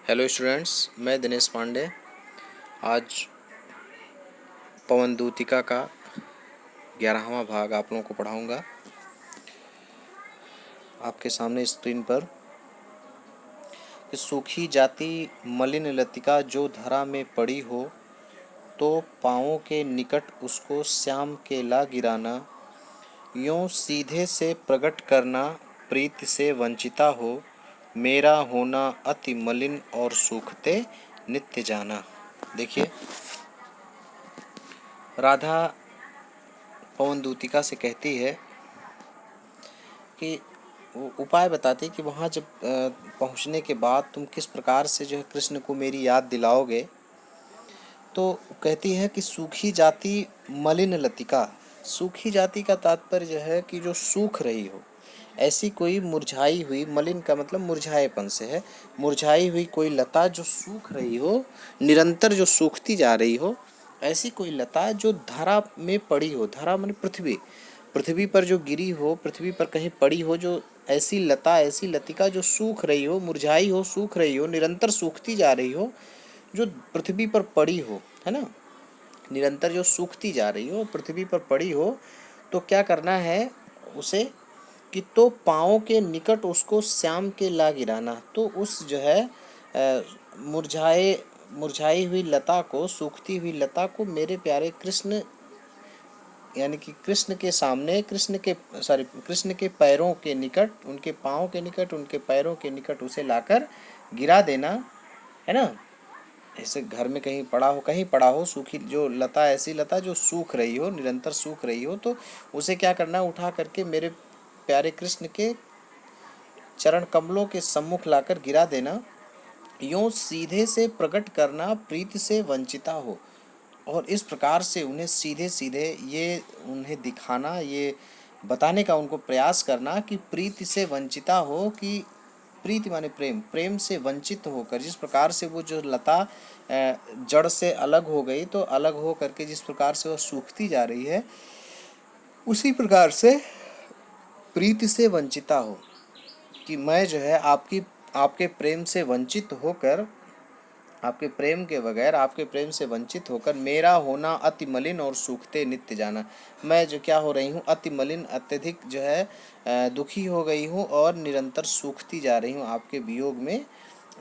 Hello students, मैं दिनेश पांडे आज पवन दूतिका का 11वां भाग आप लोगों को पढ़ाऊंगा। आपके सामने स्क्रीन पर कि सूखी जाती मलिन लतिका जो धरा में पड़ी हो, तो पाँवों के निकट उसको श्याम के ला गिराना, यों सीधे से प्रकट करना प्रीति से वंचिता हो, मेरा होना अति मलिन और सूखते नित्य जाना। देखिए, राधा पवन दूतिका से कहती है कि वो उपाय बताती कि वहाँ जब पहुँचने के बाद तुम किस प्रकार से जो है कृष्ण को मेरी याद दिलाओगे। तो कहती है कि सूखी जाति मलिन लतिका। सूखी जाति का तात्पर्य जो है कि जो सूख रही हो, ऐसी कोई मुरझाई हुई, मलिन का मतलब मुरझाएपन से है, मुरझाई हुई कोई लता जो सूख रही हो, निरंतर जो सूखती जा रही हो, ऐसी कोई लता जो धरा में पड़ी हो। धरा माने पृथ्वी, पृथ्वी पर जो गिरी हो, पृथ्वी पर कहीं पड़ी हो, जो ऐसी लता, ऐसी लतिका जो सूख रही हो, मुरझाई हो, सूख रही हो, निरंतर सूखती जा रही हो, जो पृथ्वी पर पड़ी हो, है ना, निरंतर जो सूखती जा रही हो, पृथ्वी पर पड़ी हो, तो क्या करना है उसे कि तो पाँव के निकट उसको श्याम के ला गिराना। तो उस जो है मुरझाई हुई लता को, सूखती हुई लता को मेरे प्यारे कृष्ण, यानी कि कृष्ण के सामने, कृष्ण के पैरों के निकट, उनके पाँव के निकट, उनके पैरों के निकट उसे लाकर गिरा देना, है ना। ऐसे घर में कहीं पड़ा हो, कहीं पड़ा हो सूखी जो लता, ऐसी लता जो सूख रही हो, निरंतर सूख रही हो, तो उसे क्या करना, उठा करके मेरे प्यारे कृष्ण के चरण कमलों के सम्मुख लाकर गिरा देना। यूं सीधे से प्रकट करना प्रीति से वंचिता हो, और इस प्रकार से उन्हें सीधे सीधे ये उन्हें दिखाना, ये बताने का उनको प्रयास करना कि प्रीति से वंचिता हो, कि प्रीति माने प्रेम, प्रेम से वंचित होकर, जिस प्रकार से वो जो लता जड़ से अलग हो गई, तो अलग हो करके जिस प्रकार से वह सूखती जा रही है, उसी प्रकार से प्रीति से वंचिता हो, कि मैं जो है आपके प्रेम से वंचित होकर, आपके प्रेम के बगैर, आपके प्रेम से वंचित होकर मेरा होना अति मलिन और सूखते नित्य जाना। मैं जो क्या हो रही हूँ, अति मलिन, अत्यधिक जो है दुखी हो गई हूँ और निरंतर सूखती जा रही हूँ, आपके वियोग में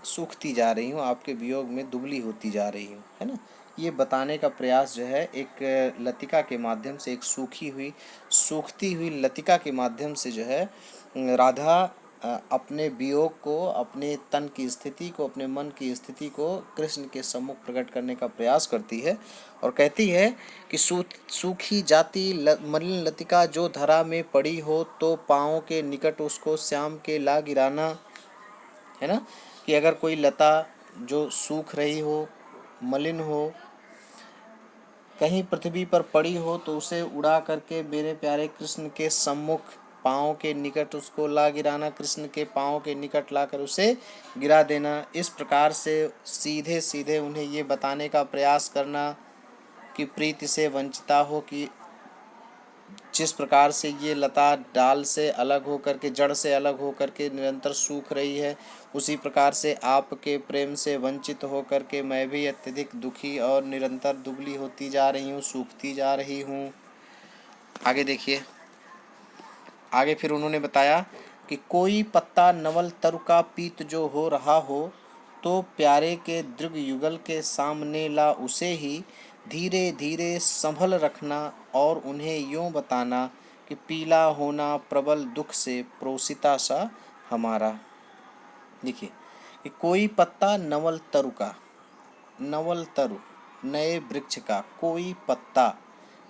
सूखती जा रही हूँ, आपके वियोग में दुबली होती जा रही हूँ, है ना। ये बताने का प्रयास जो है एक लतिका के माध्यम से, एक सूखती हुई लतिका के माध्यम से जो है राधा अपने वियोग को, अपने तन की स्थिति को, अपने मन की स्थिति को कृष्ण के सम्मुख प्रकट करने का प्रयास करती है, और कहती है कि सूखी जाती मलिन लतिका जो धरा में पड़ी हो, तो पाँव के निकट उसको श्याम के ला गिराना, है ना। कि अगर कोई लता जो सूख रही हो, मलिन हो, कहीं पृथ्वी पर पड़ी हो, तो उसे उड़ा करके मेरे प्यारे कृष्ण के सम्मुख पाँव के निकट उसको ला गिराना, कृष्ण के पाँव के निकट लाकर उसे गिरा देना। इस प्रकार से सीधे सीधे उन्हें ये बताने का प्रयास करना कि प्रीति से वंचिता हो, कि जिस प्रकार से ये लता डाल से अलग होकर के, जड़ से अलग होकर के निरंतर सूख रही है, उसी प्रकार से आपके प्रेम से वंचित होकर के मैं भी अत्यधिक दुखी और निरंतर दुबली होती जा रही हूँ, सूखती जा रही हूँ। आगे देखिए, आगे फिर उन्होंने बताया कि कोई पत्ता नवल तरु का पीत जो हो रहा हो, तो प्यारे के दृग युगल के सामने ला उसे ही धीरे धीरे संभल रखना, और उन्हें यूँ बताना कि पीला होना प्रबल दुख से प्रोसिता सा हमारा। देखिए कि कोई पत्ता नवल तरु का, नवल तरु नए वृक्ष का, कोई पत्ता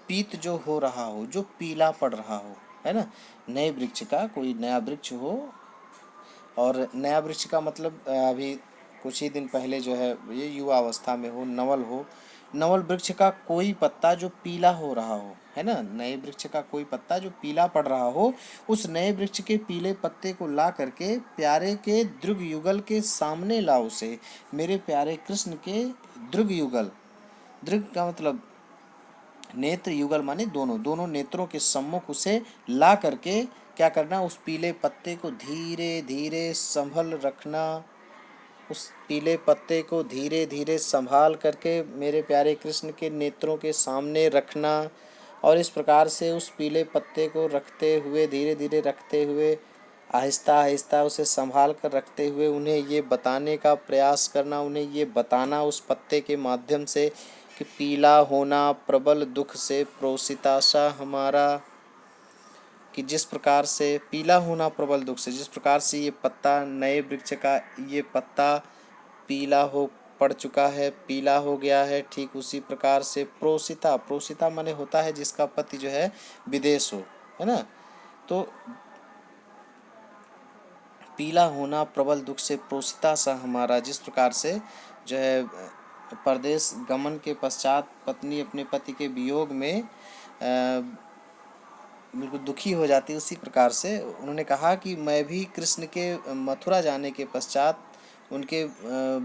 पीत जो हो रहा हो, जो पीला पड़ रहा हो, है ना, नए वृक्ष का, कोई नया वृक्ष हो, और नया वृक्ष का मतलब अभी कुछ ही दिन पहले जो है ये युवा अवस्था में हो, नवल हो, नवल वृक्ष का कोई पत्ता जो पीला हो रहा हो, है ना, नए वृक्ष का कोई पत्ता जो पीला पड़ रहा हो, उस नए वृक्ष के पीले पत्ते को ला करके प्यारे के दृग युगल के सामने ला उसे, मेरे प्यारे कृष्ण के दृग युगल, दृग का मतलब नेत्र, युगल माने दोनों, दोनों नेत्रों के सम्मुख उसे ला करके क्या करना, उस पीले पत्ते को धीरे धीरे संभल रखना, उस पीले पत्ते को धीरे धीरे संभाल करके मेरे प्यारे कृष्ण के नेत्रों के सामने रखना, और इस प्रकार से उस पीले पत्ते को रखते हुए, धीरे धीरे रखते हुए, आहिस्ता आहिस्ता उसे संभाल कर रखते हुए उन्हें ये बताने का प्रयास करना, उन्हें ये बताना उस पत्ते के माध्यम से कि पीला होना प्रबल दुख से प्रोसिता सा हमारा, कि जिस प्रकार से पीला होना प्रबल दुख से, जिस प्रकार से ये पत्ता, नए वृक्ष का ये पत्ता पीला हो पड़ चुका है, पीला हो गया है, ठीक उसी प्रकार से प्रोसिता, प्रोसिता माने होता है जिसका पति जो है विदेश हो, है ना। तो पीला होना प्रबल दुख से प्रोसिता सा हमारा, जिस प्रकार से जो है परदेश गमन के पश्चात पत्नी अपने पति के वियोग में बिल्कुल दुखी हो जाती है, उसी प्रकार से उन्होंने कहा कि मैं भी कृष्ण के मथुरा जाने के पश्चात, उनके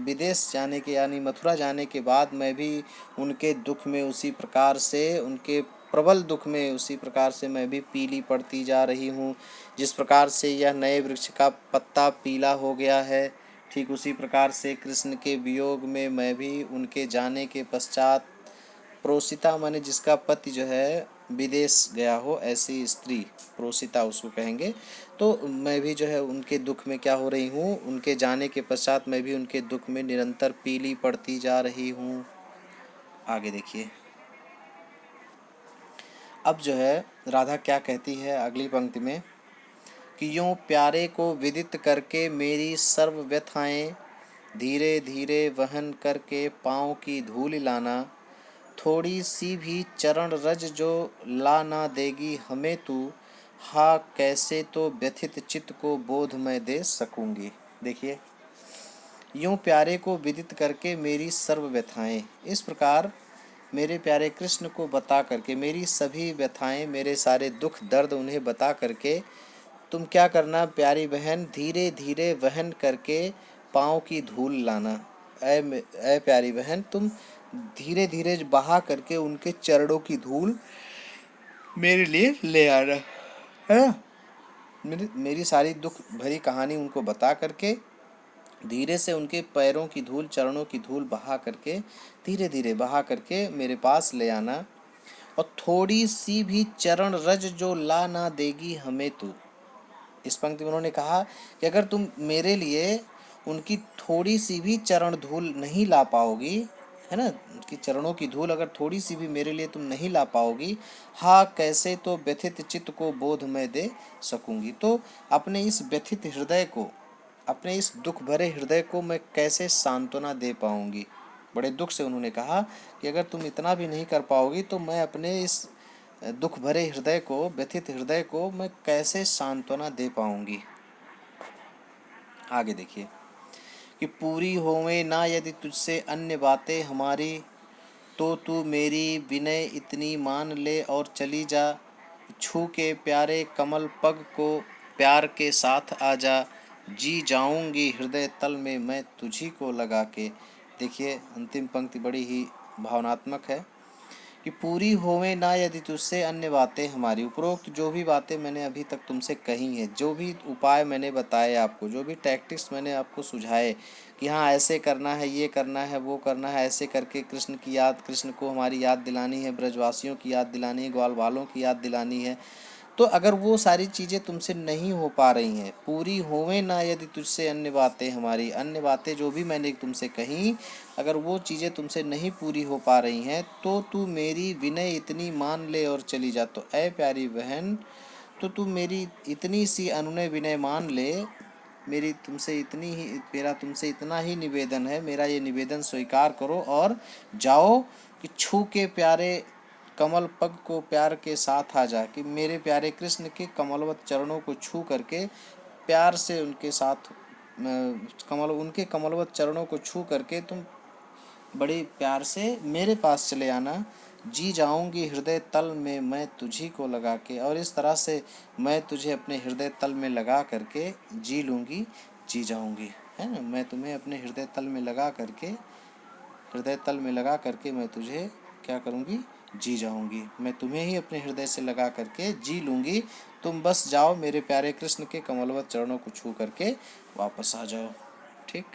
विदेश जाने के यानी मथुरा जाने के बाद मैं भी उनके दुख में उसी प्रकार से, उनके प्रबल दुख में उसी प्रकार से मैं भी पीली पड़ती जा रही हूँ। जिस प्रकार से यह नए वृक्ष का पत्ता पीला हो गया है, ठीक उसी प्रकार से कृष्ण के वियोग में मैं भी उनके जाने के पश्चात, प्रोसिता माने जिसका पति जो है विदेश गया हो, ऐसी स्त्री प्रोसिता उसको कहेंगे। तो मैं भी जो है उनके दुख में क्या हो रही हूँ, उनके जाने के पश्चात मैं भी उनके दुख में निरंतर पीली पड़ती जा रही हूँ। आगे देखिए, अब जो है राधा क्या कहती है अगली पंक्ति में कि यूँ प्यारे को विदित करके मेरी सर्व व्यथाएं धीरे धीरे वहन करके पाँव की धूल लाना, थोड़ी सी भी चरण रज जो ला ना देगी हमें तू, हा कैसे तो व्यथित चित्त को बोध मैं दे सकूंगी। देखिए, यूं प्यारे को विदित करके मेरी सर्व व्यथाएं, इस प्रकार मेरे प्यारे कृष्ण को बता करके मेरी सभी व्यथाएं, मेरे सारे दुख दर्द उन्हें बता करके तुम क्या करना प्यारी बहन, धीरे धीरे वहन करके पाँव की धूल लाना। ऐ प्यारी बहन, तुम धीरे धीरे बहा करके उनके चरणों की धूल मेरे लिए ले आना, है ना। मेरी सारी दुख भरी कहानी उनको बता करके धीरे से उनके पैरों की धूल, चरणों की धूल बहा करके, धीरे धीरे बहा करके मेरे पास ले आना, और थोड़ी सी भी चरण रज जो ला ना देगी हमें तू। इस पंक्ति में उन्होंने कहा कि अगर तुम मेरे लिए उनकी थोड़ी सी भी चरण धूल नहीं ला पाओगी, है ना, उनकी चरणों की धूल अगर थोड़ी सी भी मेरे लिए तुम नहीं ला पाओगी, हाँ कैसे तो व्यथित चित्त को बोध मैं दे सकूंगी। तो अपने इस व्यथित हृदय को, अपने इस दुख भरे हृदय को मैं कैसे सांत्वना दे पाऊंगी। बड़े दुख से उन्होंने कहा कि अगर तुम इतना भी नहीं कर पाओगी तो मैं अपने इस दुख भरे हृदय को, व्यथित हृदय को मैं कैसे सांत्वना दे पाऊंगी। आगे देखिए कि पूरी होवे ना यदि तुझसे अन्य बातें हमारी, तो तू मेरी विनय इतनी मान ले और चली जा, छू के प्यारे कमल पग को प्यार के साथ आ जा, जी जाऊंगी हृदय तल में मैं तुझी को लगा के। देखिए, अंतिम पंक्ति बड़ी ही भावनात्मक है कि पूरी होवे ना यदि तुझसे अन्य बातें हमारी। उपरोक्त जो भी बातें मैंने अभी तक तुमसे कही हैं, जो भी उपाय मैंने बताए आपको, जो भी टैक्टिक्स मैंने आपको सुझाए कि हाँ ऐसे करना है, ये करना है, वो करना है, ऐसे करके कृष्ण की याद, कृष्ण को हमारी याद दिलानी है, ब्रजवासियों की याद दिलानी है, ग्वाल वालों की याद दिलानी है, तो अगर वो सारी चीज़ें तुमसे नहीं हो पा रही हैं, पूरी होवें ना यदि तुझसे अन्य बातें हमारी, अन्य बातें जो भी मैंने तुमसे कही, अगर वो चीज़ें तुमसे नहीं पूरी हो पा रही हैं, तो तू मेरी विनय इतनी मान ले और चली जा। तो ऐ प्यारी बहन, तो तू मेरी इतनी सी अनुनय विनय मान ले, मेरी तुमसे इतनी ही, मेरा तुमसे इतना ही निवेदन है, मेरा ये निवेदन स्वीकार करो और जाओ कि छू के प्यारे कमल पग को प्यार के साथ आ जा, कि मेरे प्यारे कृष्ण के कमलवत चरणों को छू करके प्यार से उनके साथ उनके कमलवत चरणों को छू करके तुम बड़े प्यार से मेरे पास चले आना, जी जाऊंगी हृदय तल में मैं तुझी को लगा के, और इस तरह से मैं तुझे अपने हृदय तल में लगा करके जी लूँगी, जी जाऊंगी, है ना। मैं तुम्हें अपने हृदय तल में लगा करके, हृदय तल में लगा करके मैं तुझे क्या करूँगी, जी जाऊंगी। मैं तुम्हें ही अपने हृदय से लगा करके जी लूँगी, तुम बस जाओ मेरे प्यारे कृष्ण के कमलवत चरणों को छू करके वापस आ जाओ। ठीक।